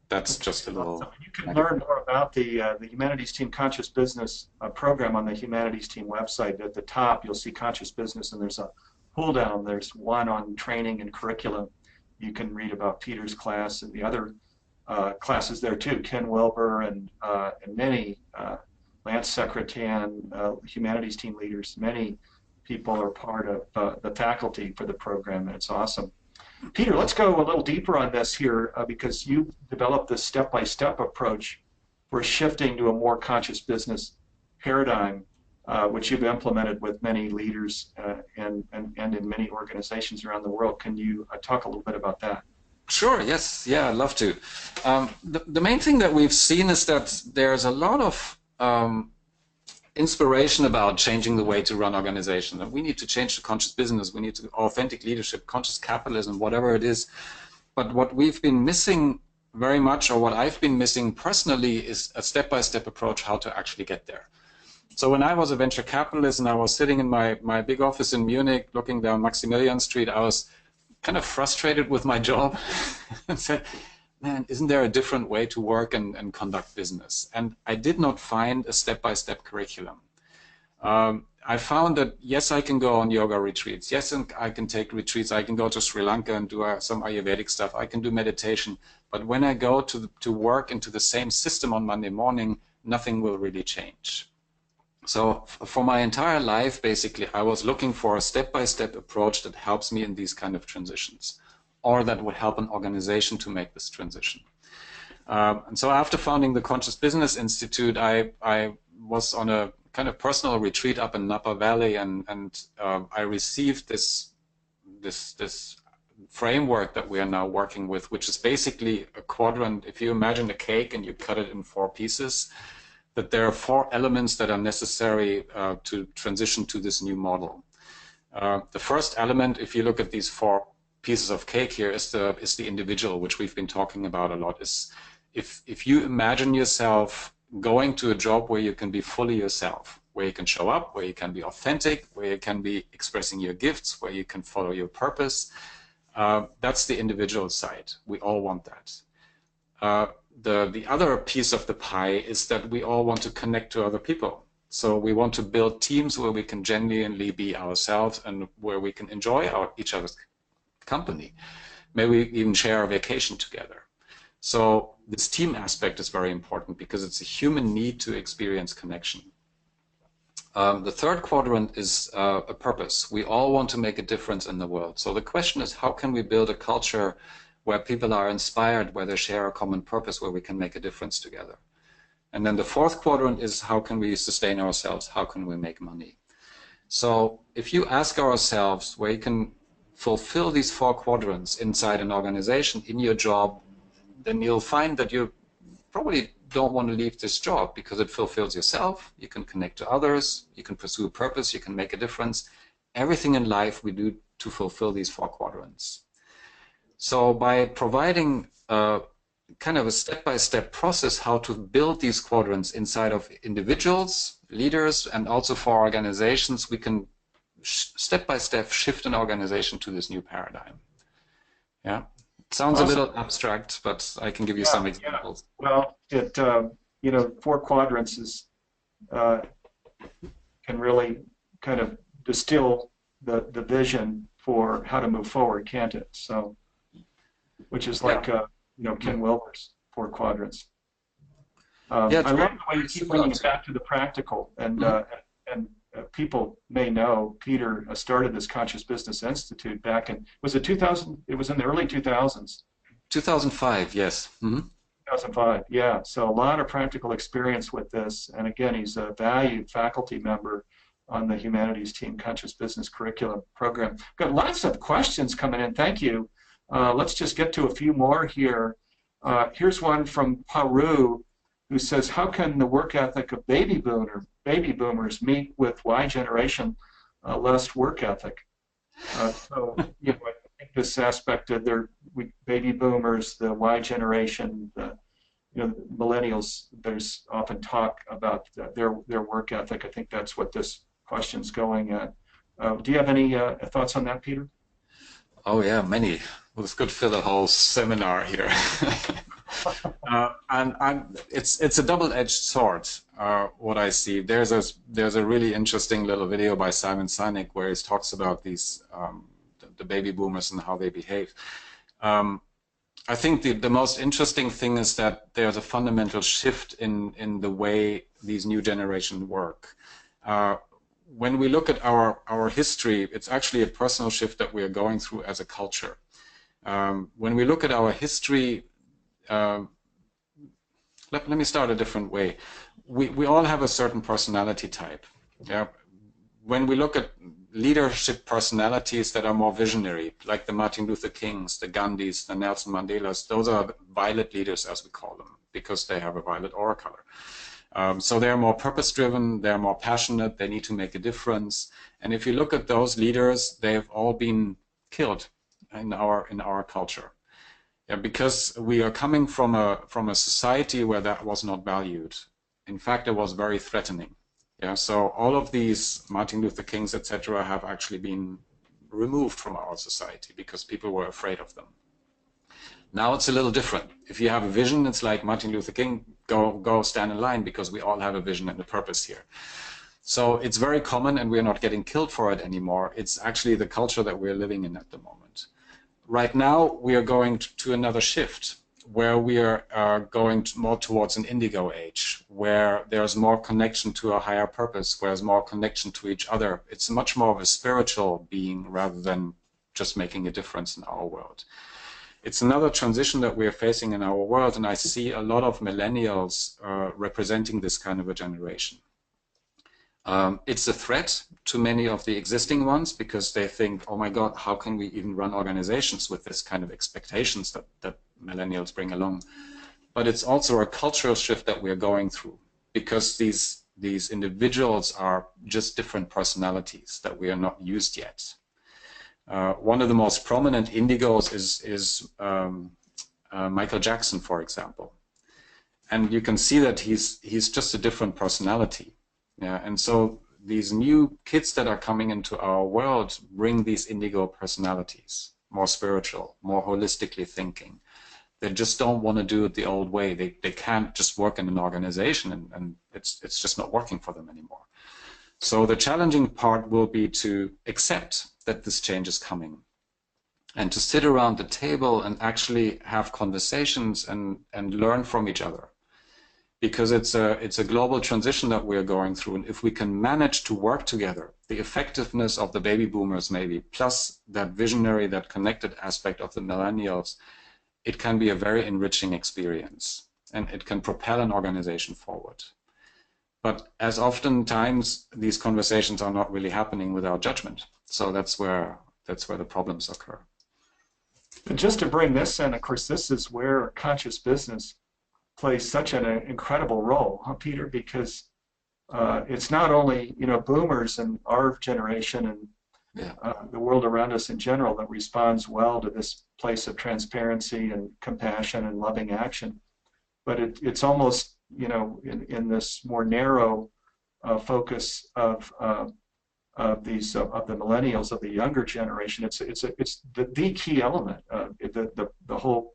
That's just a little... So you can learn more about the Humanities Team Conscious Business program on the Humanities Team website. At the top, you'll see Conscious Business, and there's a pull down. There's one on training and curriculum. You can read about Peter's class and the other classes there too. Ken Wilber and many, Lance Secretan, Humanities Team leaders, many people are part of the faculty for the program, and it's awesome. Peter, let's go a little deeper on this here because you developed this step-by-step approach for shifting to a more conscious business paradigm which you've implemented with many leaders and in many organizations around the world. Can you talk a little bit about that? Sure, yes, yeah, I'd love to. The main thing that we've seen is that there's a lot of inspiration about changing the way to run organizations. And we need to change the conscious business, we need to authentic leadership, conscious capitalism, whatever it is. But what we've been missing very much, or what I've been missing personally, is a step-by-step approach how to actually get there. So when I was a venture capitalist and I was sitting in my big office in Munich looking down Maximilian Street, I was kind of frustrated with my job and said, man, isn't there a different way to work and conduct business? And I did not find a step-by-step curriculum. I found that, yes, I can go on yoga retreats. Yes, and I can take retreats. I can go to Sri Lanka and do some Ayurvedic stuff. I can do meditation. But when I go to work into the same system on Monday morning, nothing will really change. So for my entire life, basically, I was looking for a step-by-step approach that helps me in these kind of transitions, or that would help an organization to make this transition. And so after founding the Conscious Business Institute, I was on a kind of personal retreat up in Napa Valley, and I received this framework that we are now working with, which is basically a quadrant. If you imagine a cake and you cut it in 4 pieces, that there are 4 elements that are necessary to transition to this new model. The first element, if you look at these 4 pieces of cake here, is the individual, which we've been talking about a lot. Is if you imagine yourself going to a job where you can be fully yourself, where you can show up, where you can be authentic, where you can be expressing your gifts, where you can follow your purpose, that's the individual side. We all want that. The other piece of the pie is that we all want to connect to other people. So we want to build teams where we can genuinely be ourselves and where we can enjoy each other's company. Maybe even share a vacation together. So this team aspect is very important because it's a human need to experience connection. The third quadrant is a purpose. We all want to make a difference in the world. So the question is, how can we build a culture where people are inspired, where they share a common purpose, where we can make a difference together? And then the fourth quadrant is, how can we sustain ourselves? How can we make money? So if you ask ourselves where you can fulfill these 4 quadrants inside an organization, in your job, then you'll find that you probably don't want to leave this job because it fulfills yourself, you can connect to others, you can pursue a purpose, you can make a difference. Everything in life we do to fulfill these 4 quadrants. So by providing kind of a step-by-step process how to build these quadrants inside of individuals, leaders, and also for organizations, we can step-by-step shift an organization to this new paradigm. Yeah, it sounds awesome. A little abstract, but I can give you some examples. Yeah. Well, it 4 quadrants is can really kind of distill the vision for how to move forward, can't it? So, which is like Ken Wilber's 4 quadrants. I love the way you keep bringing it back to the practical, and people may know Peter started this Conscious Business Institute back in, was it 2000? It was in the early 2000s. 2005, yes. 2005, yeah. So a lot of practical experience with this, and again, he's a valued faculty member on the humanities team Conscious Business Curriculum Program. Got lots of questions coming in. Thank you. Let's just get to a few more here. Here's one from Paru, who says, how can the work ethic of baby boomers meet with Y generation less work ethic? So I think this aspect of baby boomers, the Y generation, the millennials, there's often talk about their work ethic. I think that's what this question's going at. Do you have any thoughts on that, Peter? Oh yeah, many. Well, it's good for the whole seminar here. and it's a double-edged sword. What I see, there's a really interesting little video by Simon Sinek where he talks about these the baby boomers and how they behave. I think the most interesting thing is that there's a fundamental shift in the way these new generations work. When we look at our history, it's actually a personal shift that we are going through as a culture. When we look at our history, let me start a different way. We all have a certain personality type. Yeah. When we look at leadership personalities that are more visionary, like the Martin Luther Kings, the Gandhis, the Nelson Mandelas, those are violet leaders, as we call them, because they have a violet aura color. So they're more purpose-driven, they're more passionate, they need to make a difference. And if you look at those leaders, they've all been killed in our culture. Yeah, because we are coming from a society where that was not valued. In fact, it was very threatening. Yeah, so all of these Martin Luther Kings, etc., have actually been removed from our society because people were afraid of them. Now it's a little different. If you have a vision, it's like Martin Luther King, go stand in line, because we all have a vision and a purpose here. So it's very common, and we're not getting killed for it anymore. It's actually the culture that we're living in at the moment. Right now, we are going to another shift, where we are going more towards an indigo age, where there's more connection to a higher purpose, where there's more connection to each other. It's much more of a spiritual being rather than just making a difference in our world. It's another transition that we're facing in our world, and I see a lot of millennials representing this kind of a generation. It's a threat to many of the existing ones, because they think, oh my God, how can we even run organizations with this kind of expectations that millennials bring along? But it's also a cultural shift that we're going through, because these individuals are just different personalities that we are not used yet. One of the most prominent indigos is Michael Jackson, for example. And you can see that he's just a different personality. Yeah, and so these new kids that are coming into our world bring these indigo personalities, more spiritual, more holistically thinking. They just don't want to do it the old way. They can't just work in an organization, and it's just not working for them anymore. So the challenging part will be to accept that this change is coming, and to sit around the table and actually have conversations and learn from each other. Because it's a global transition that we're going through, and if we can manage to work together, the effectiveness of the baby boomers maybe, plus that visionary, that connected aspect of the millennials, it can be a very enriching experience, and it can propel an organization forward. But as oftentimes these conversations are not really happening without judgment, so that's where the problems occur. And just to bring this in, of course, this is where conscious business plays such an incredible role, huh, Peter? Because it's not only boomers and our generation and the world around us in general that responds well to this place of transparency and compassion and loving action, but it's almost in this more narrow focus of the millennials, of the younger generation. It's the key element, the whole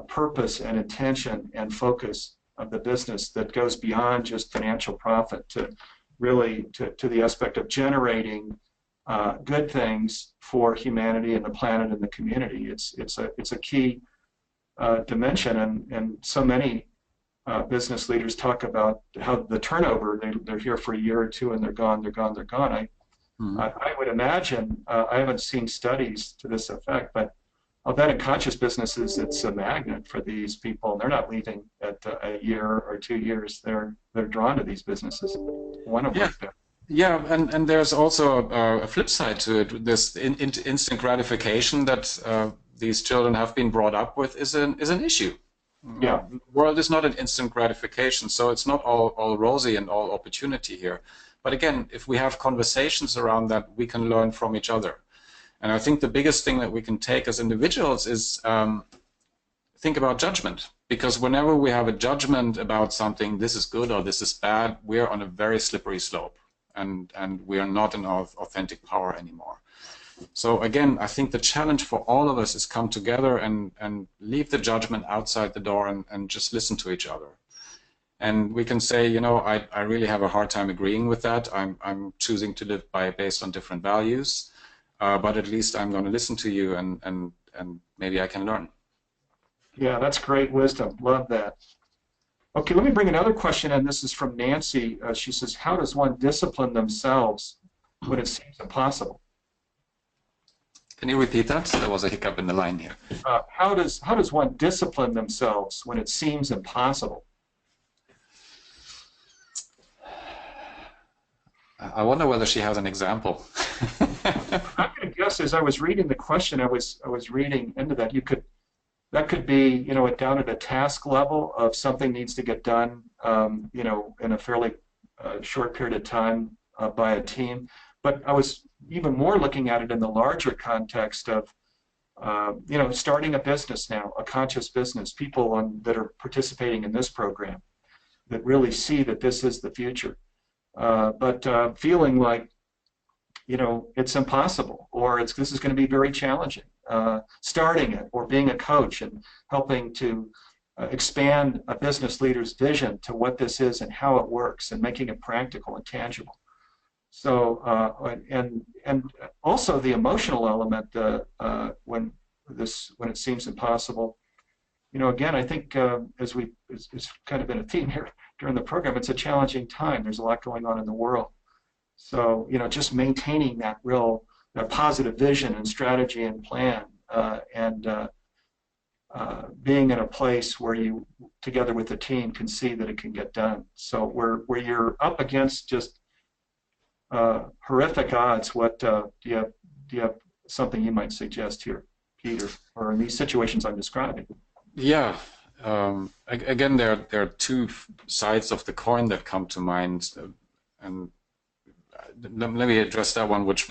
purpose and intention and focus of the business that goes beyond just financial profit to really to the aspect of generating good things for humanity and the planet and the community. It's a key dimension, and so many business leaders talk about how the turnover, they're here for a year or two and they're gone. I would imagine, I haven't seen studies to this effect, but I'll bet in conscious businesses it's a magnet for these people. They're not leaving at a year or 2 years. They're drawn to these businesses. One of them. Yeah, and there's also a flip side to it. This instant gratification that these children have been brought up with is an issue. Yeah, the world is not an instant gratification, so it's not all rosy and all opportunity here. But again, if we have conversations around that, we can learn from each other. And I think the biggest thing that we can take as individuals is think about judgment. Because whenever we have a judgment about something, this is good or this is bad, we're on a very slippery slope, and we are not in our authentic power anymore. So again, I think the challenge for all of us is come together and leave the judgment outside the door and just listen to each other. And we can say, I really have a hard time agreeing with that. I'm choosing to live based on different values, but at least I'm going to listen to you and maybe I can learn. Yeah, that's great wisdom. Love that. Okay, let me bring another question in. This is from Nancy. She says, how does one discipline themselves when it seems impossible? Can you repeat that? There was a hiccup in the line here. How does one discipline themselves when it seems impossible? I wonder whether she has an example. I'm going to guess as I was reading the question, I was reading into that. That could be, you know, down at a task level of something needs to get done, you know, in a fairly short period of time by a team. But I was even more looking at it in the larger context of, you know, starting a business now, a conscious business, people that are participating in this program that really see that this is the future. But feeling like, you know, it's impossible, or this is going to be very challenging. Starting it, or being a coach and helping to expand a business leader's vision to what this is and how it works, and making it practical and tangible. So, and also the emotional element when it seems impossible. You know, again, I think as it's kind of been a theme here during the program, it's a challenging time. There's a lot going on in the world. So, you know, just maintaining that positive vision and strategy and plan, and being in a place where you, together with the team, can see that it can get done. So where you're up against just horrific odds, what do you have something you might suggest here, Peter, or in these situations I'm describing? Yeah. Again, there are two sides of the coin that come to mind, and let me address that one, which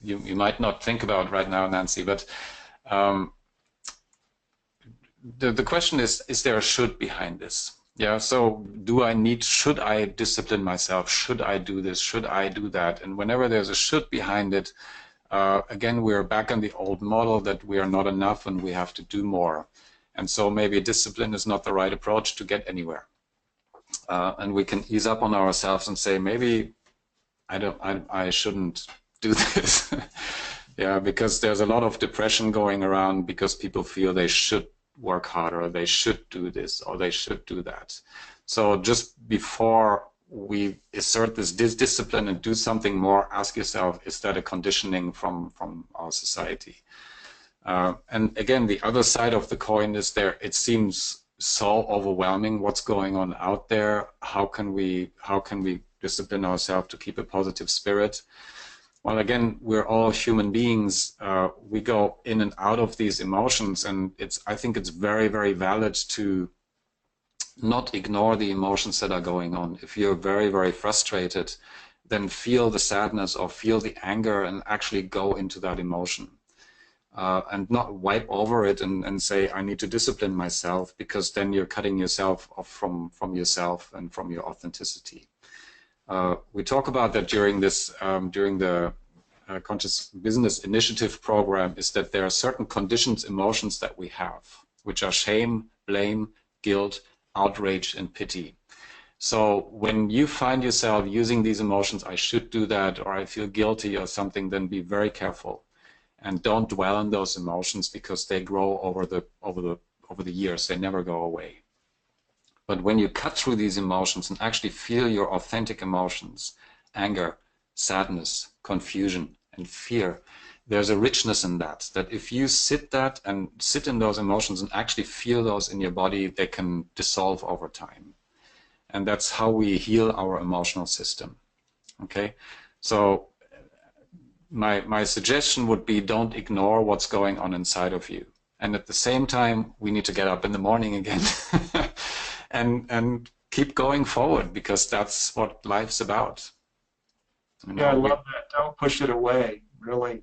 you might not think about right now, Nancy. But the question is there a should behind this? Yeah. So should I discipline myself? Should I do this? Should I do that? And whenever there's a should behind it, again, we're back on the old model that we are not enough and we have to do more. And so maybe discipline is not the right approach to get anywhere. And we can ease up on ourselves and say, maybe I shouldn't do this. Yeah, because there's a lot of depression going around because people feel they should work harder, or they should do this, or they should do that. So just before we assert this discipline and do something more, ask yourself, is that a conditioning from our society? And again, the other side of the coin is it seems so overwhelming what's going on out there. How can we discipline ourselves to keep a positive spirit? Well, again, we're all human beings. We go in and out of these emotions, and I think it's very, very valid to not ignore the emotions that are going on. If you're very, very frustrated, then feel the sadness or feel the anger and actually go into that emotion. And not wipe over it and say, I need to discipline myself, because then you're cutting yourself off from yourself and from your authenticity. We talk about that during the Conscious Business Initiative program, is that there are certain conditions, emotions that we have, which are shame, blame, guilt, outrage, and pity. So when you find yourself using these emotions, I should do that, or I feel guilty or something, then be very careful and don't dwell on those emotions, because they grow over the years. They never go away. But when you cut through these emotions and actually feel your authentic emotions, anger, sadness, confusion, and fear, there's a richness in that if you sit in those emotions and actually feel those in your body, they can dissolve over time. And that's how we heal our emotional system. Okay? So my suggestion would be, don't ignore what's going on inside of you. And at the same time, we need to get up in the morning again and keep going forward, because that's what life's about. Yeah, I love that. Don't push it away. Really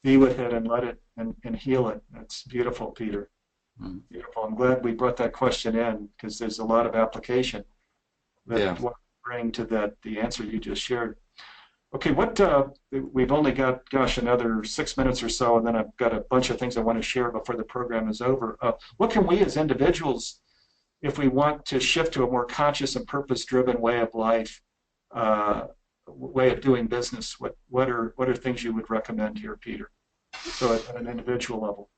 be with it and let it and heal it. That's beautiful, Peter. Beautiful. I'm glad we brought that question in, because there's a lot of application that what bring to the answer you just shared. Okay, we've only got, another 6 minutes or so, and then I've got a bunch of things I want to share before the program is over. What can we as individuals, if we want to shift to a more conscious and purpose-driven way of life, way of doing business, what are things you would recommend here, Peter? So at an individual level.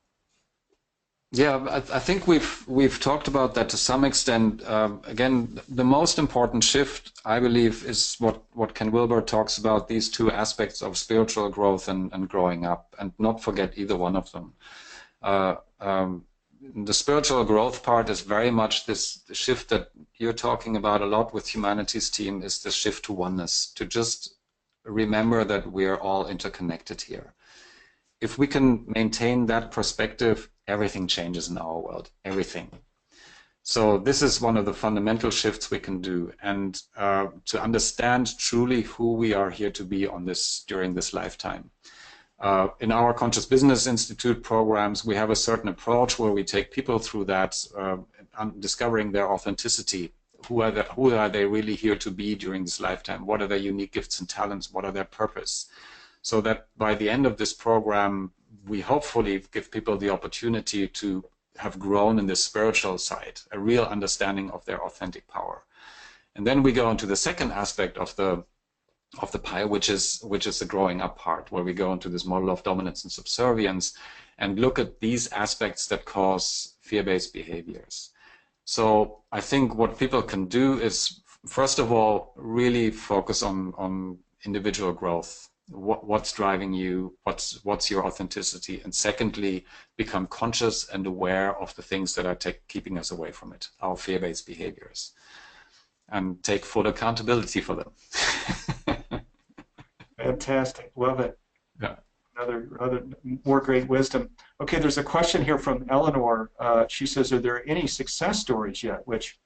Yeah, I think we've talked about that to some extent. Again, the most important shift, I believe, is what Ken Wilber talks about, these two aspects of spiritual growth and growing up, and not forget either one of them. The spiritual growth part is very much this shift that you're talking about a lot with Humanity's team, is the shift to oneness, to just remember that we are all interconnected here. If we can maintain that perspective, everything changes in our world, everything. So this is one of the fundamental shifts we can do, and to understand truly who we are here to be on this during this lifetime. In our Conscious Business Institute programs, we have a certain approach where we take people through that, discovering their authenticity. Who are they really here to be during this lifetime? What are their unique gifts and talents? What are their purpose? So that by the end of this program, we hopefully give people the opportunity to have grown in the spiritual side, a real understanding of their authentic power. And then we go into the second aspect of the pie, which is the growing up part, where we go into this model of dominance and subservience and look at these aspects that cause fear-based behaviors. So I think what people can do is, first of all, really focus on individual growth. What's driving you? What's your authenticity? And secondly, become conscious and aware of the things that are keeping us away from it, our fear-based behaviors, and take full accountability for them. Fantastic, love it. Yeah. Another more great wisdom. Okay, there's a question here from Eleanor. She says, are there any success stories yet which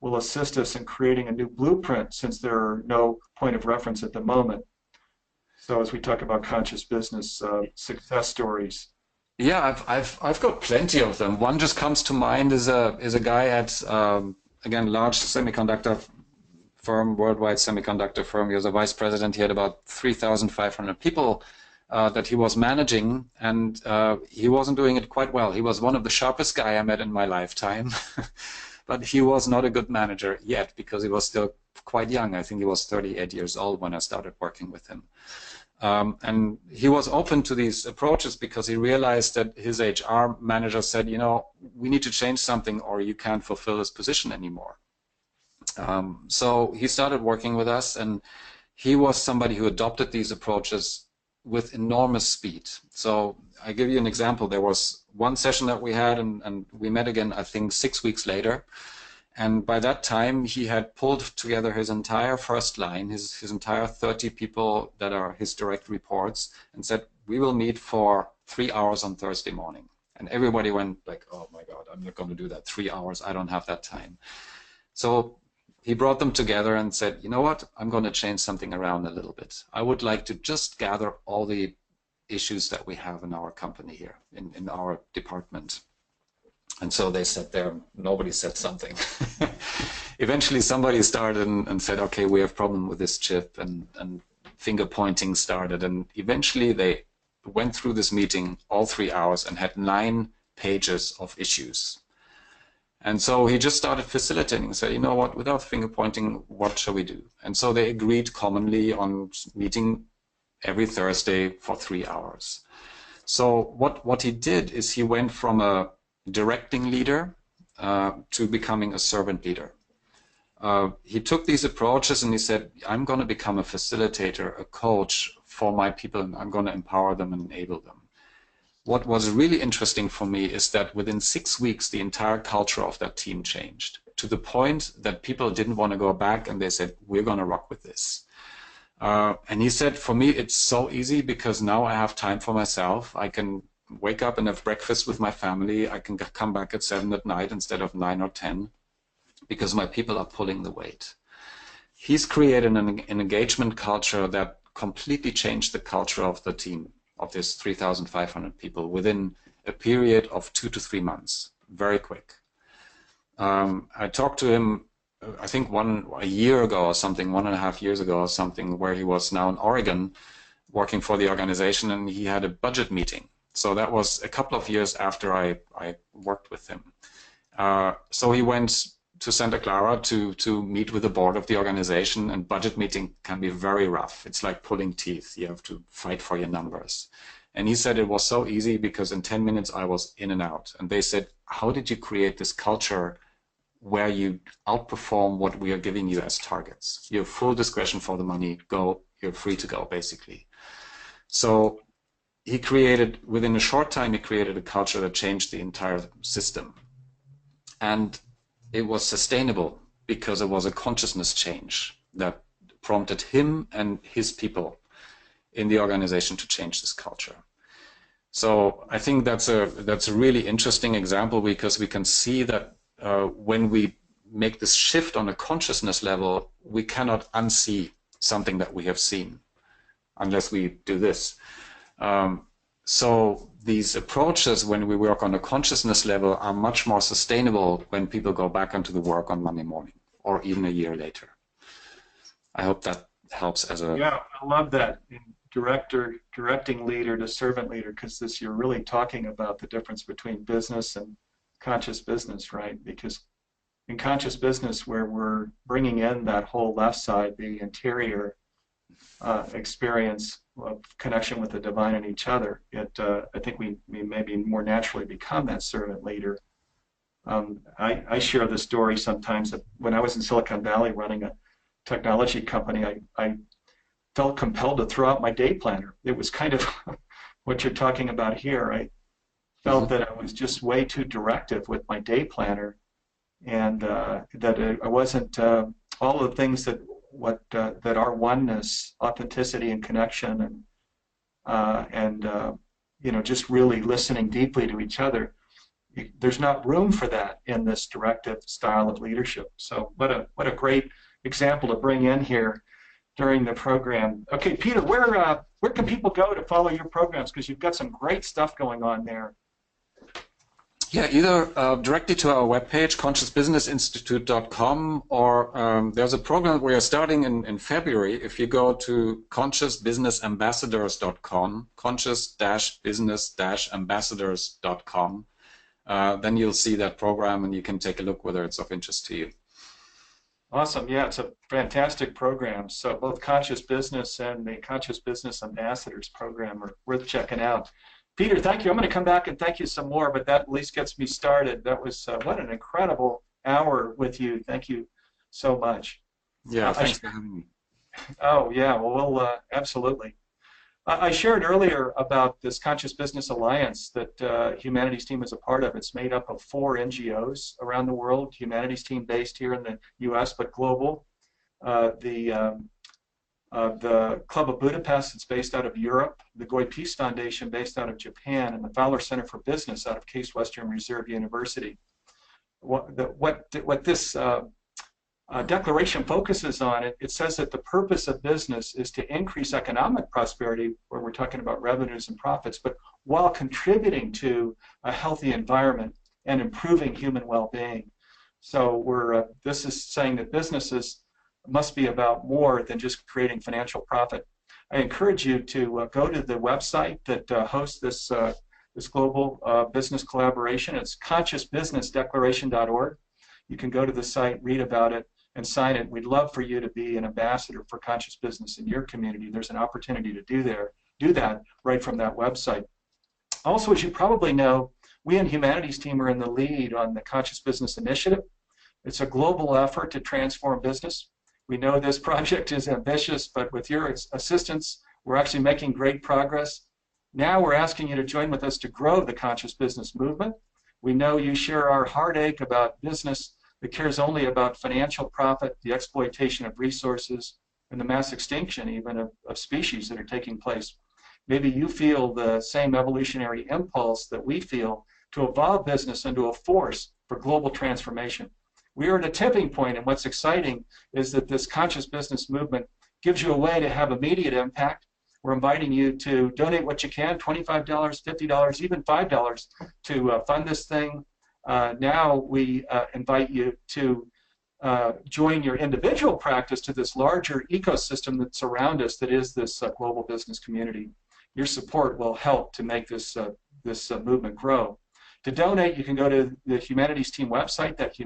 will assist us in creating a new blueprint, since there are no point of reference at the moment? So as we talk about conscious business success stories. Yeah, I've got plenty of them. One just comes to mind is a guy at again, large semiconductor firm, worldwide semiconductor firm. He was a vice president. He had about 3,500 people that he was managing, and he wasn't doing it quite well. He was one of the sharpest guy I met in my lifetime, but he was not a good manager yet because he was still quite young. I think he was 38 years old when I started working with him. And he was open to these approaches because he realized that his HR manager said, you know, we need to change something or you can't fulfill this position anymore. So he started working with us, and he was somebody who adopted these approaches with enormous speed. So I give you an example. There was one session that we had, and we met again, I think, 6 weeks later. And by that time, he had pulled together his entire first line, his entire 30 people that are his direct reports, and said, we will meet for 3 hours on Thursday morning. And everybody went like, oh my God, I'm not going to do that. 3 hours, I don't have that time. So he brought them together and said, you know what, I'm going to change something around a little bit. I would like to just gather all the issues that we have in our company here, in our department. And so they sat there, nobody said something. Eventually somebody started and said, okay, we have a problem with this chip, and finger pointing started. And eventually they went through this meeting all 3 hours and had 9 pages of issues. And so he just started facilitating and said, you know what, without finger pointing, what shall we do? And so they agreed commonly on meeting every Thursday for 3 hours. So what he did is he went from a directing leader to becoming a servant leader. He took these approaches and he said, I'm going to become a facilitator, a coach for my people, and I'm going to empower them and enable them. What was really interesting for me is that within 6 weeks, the entire culture of that team changed to the point that people didn't want to go back, and they said, we're going to rock with this. And he said, for me, it's so easy because now I have time for myself. I can wake up and have breakfast with my family. I can come back at 7 at night instead of 9 or 10 because my people are pulling the weight. He's created an engagement culture that completely changed the culture of the team, of this 3,500 people, within a period of 2 to 3 months, very quick. I talked to him, I think a year ago or something, 1.5 years ago or something, where he was now in Oregon working for the organization, and he had a budget meeting. So that was a couple of years after I worked with him. So he went to Santa Clara to meet with the board of the organization, and budget meeting can be very rough. It's like pulling teeth. You have to fight for your numbers. And he said it was so easy because in 10 minutes I was in and out. And they said, how did you create this culture where you outperform what we are giving you as targets? You have full discretion for the money. Go, you're free to go, basically. So he created, within a short time, he created a culture that changed the entire system. And it was sustainable because it was a consciousness change that prompted him and his people in the organization to change this culture. So I think that's a really interesting example, because we can see that when we make this shift on a consciousness level, we cannot unsee something that we have seen unless we do this. So these approaches, when we work on a consciousness level, are much more sustainable when people go back into the work on Monday morning or even a year later. I hope that helps as a... Yeah, I love that. Directing leader to servant leader, because you're really talking about the difference between business and conscious business, right? Because in conscious business, where we're bringing in that whole left side, the interior experience of connection with the divine and each other, I think we maybe more naturally become that servant leader. I share the story sometimes that when I was in Silicon Valley running a technology company, I felt compelled to throw out my day planner. It was kind of what you're talking about here. I felt that I was just way too directive with my day planner, and that I wasn't all the things that our oneness, authenticity, and connection, and just really listening deeply to each other. There's not room for that in this directive style of leadership. So what a great example to bring in here during the program. Okay, Peter, where can people go to follow your programs? Because you've got some great stuff going on there. Yeah, either directly to our webpage, consciousbusinessinstitute.com, or there's a program we are starting in February. If you go to consciousbusinessambassadors.com, conscious-business-ambassadors.com, then you'll see that program and you can take a look whether it's of interest to you. Awesome. Yeah, it's a fantastic program. So both Conscious Business and the Conscious Business Ambassadors program are worth checking out. Peter, thank you. I'm going to come back and thank you some more, but that at least gets me started. That was what an incredible hour with you. Thank you so much. Yeah, thanks for having me. Oh, yeah, well, absolutely. I shared earlier about this Conscious Business Alliance that Humanities Team is a part of. It's made up of 4 NGOs around the world, Humanities Team based here in the U.S., but global. The Club of Budapest, it's based out of Europe, the Goy Peace Foundation based out of Japan, and the Fowler Center for Business out of Case Western Reserve University. What this declaration focuses on, it says that the purpose of business is to increase economic prosperity, where we're talking about revenues and profits, but while contributing to a healthy environment and improving human well-being. So this is saying that businesses must be about more than just creating financial profit. I encourage you to go to the website that hosts this global business collaboration. It's consciousbusnessdeclaration.org. You can go to the site, read about it, and sign it. We'd love for you to be an ambassador for conscious business in your community. There's an opportunity to do that right from that website. Also, as you probably know, we in Humanities Team are in the lead on the Conscious Business Initiative. It's a global effort to transform business. We know this project is ambitious, but with your assistance, we're actually making great progress. Now we're asking you to join with us to grow the conscious business movement. We know you share our heartache about business that cares only about financial profit, the exploitation of resources, and the mass extinction even of species that are taking place. Maybe you feel the same evolutionary impulse that we feel to evolve business into a force for global transformation. We are at a tipping point, and what's exciting is that this conscious business movement gives you a way to have immediate impact. We're inviting you to donate what you can, $25, $50, even $5 to fund this thing. Now we invite you to join your individual practice to this larger ecosystem that's around us, that is this global business community. Your support will help to make this movement grow. To donate, you can go to the Humanities Team website, that's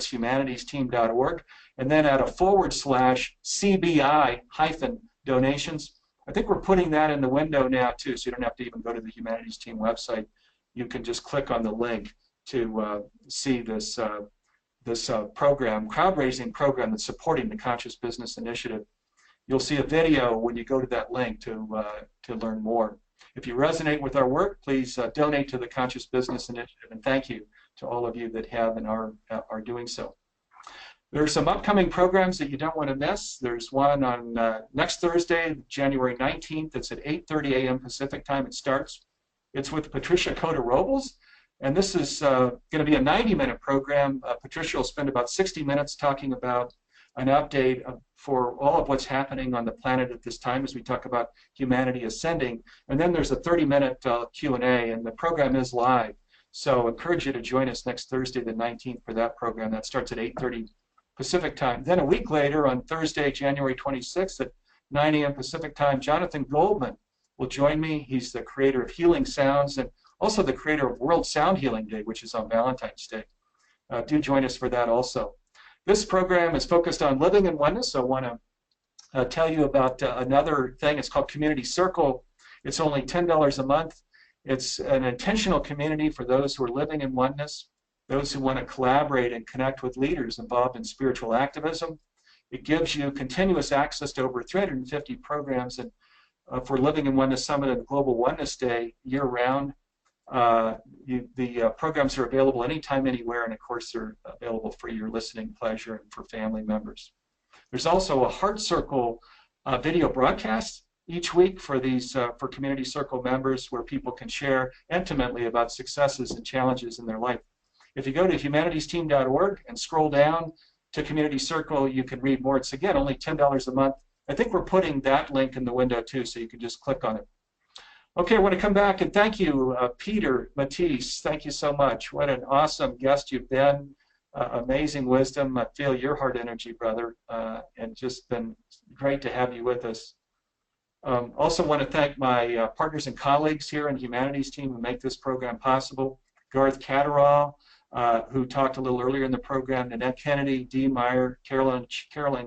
humanitiesteam.org, and then at a /CBI-donations. I think we're putting that in the window now too, so you don't have to even go to the Humanities Team website. You can just click on the link to see this program, crowd-raising program that's supporting the Conscious Business Initiative. You'll see a video when you go to that link to learn more. If you resonate with our work, please donate to the Conscious Business Initiative, and thank you to all of you that have and are doing so. There are some upcoming programs that you don't want to miss. There's one on next Thursday, January 19th. It's at 8:30 a.m. Pacific time. It starts. It's with Patricia Cota-Robles, and this is going to be a 90-minute program. Patricia will spend about 60 minutes talking about an update for all of what's happening on the planet at this time as we talk about humanity ascending. And then there's a 30-minute Q&A, and the program is live. So I encourage you to join us next Thursday, the 19th, for that program. That starts at 8:30 Pacific time. Then a week later, on Thursday, January 26th at 9 a.m. Pacific time, Jonathan Goldman will join me. He's the creator of Healing Sounds and also the creator of World Sound Healing Day, which is on Valentine's Day. Do join us for that also. This program is focused on living in oneness, so I want to tell you about another thing. It's called Community Circle. It's only $10 a month. It's an intentional community for those who are living in oneness, those who want to collaborate and connect with leaders involved in spiritual activism. It gives you continuous access to over 350 programs and for Living in Oneness Summit and Global Oneness Day year-round. The programs are available anytime, anywhere, and of course they're available for your listening pleasure and for family members. There's also a Heart Circle video broadcast each week for these for Community Circle members where people can share intimately about successes and challenges in their life. If you go to humanitiesteam.org and scroll down to Community Circle, you can read more. It's, again, only $10 a month. I think we're putting that link in the window, too, so you can just click on it. Okay, I want to come back and thank you, Peter Matthies. Thank you so much. What an awesome guest you've been. Amazing wisdom. I feel your heart energy, brother, and just been great to have you with us. Also want to thank my partners and colleagues here in Humanities Team who make this program possible. Garth Catterall, who talked a little earlier in the program, Nanette Kennedy, Dee Meyer, Carolyn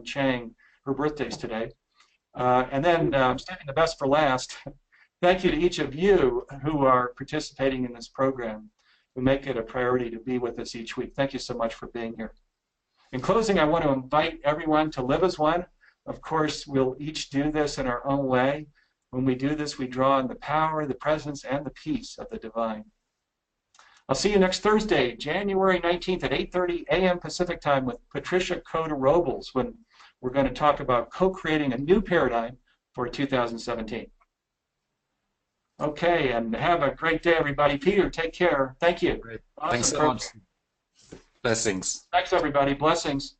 Chang. Her birthday's today. And then I'm saving the best for last. Thank you to each of you who are participating in this program, who make it a priority to be with us each week. Thank you so much for being here. In closing, I want to invite everyone to live as one. Of course, we'll each do this in our own way. When we do this, we draw on the power, the presence, and the peace of the divine. I'll see you next Thursday, January 19th at 8:30 a.m. Pacific time with Patricia Cota-Robles when we're going to talk about co-creating a new paradigm for 2017. Okay, and have a great day, everybody. Peter, take care. Thank you. Great. Awesome. Thanks so much. Blessings. Thanks, everybody. Blessings.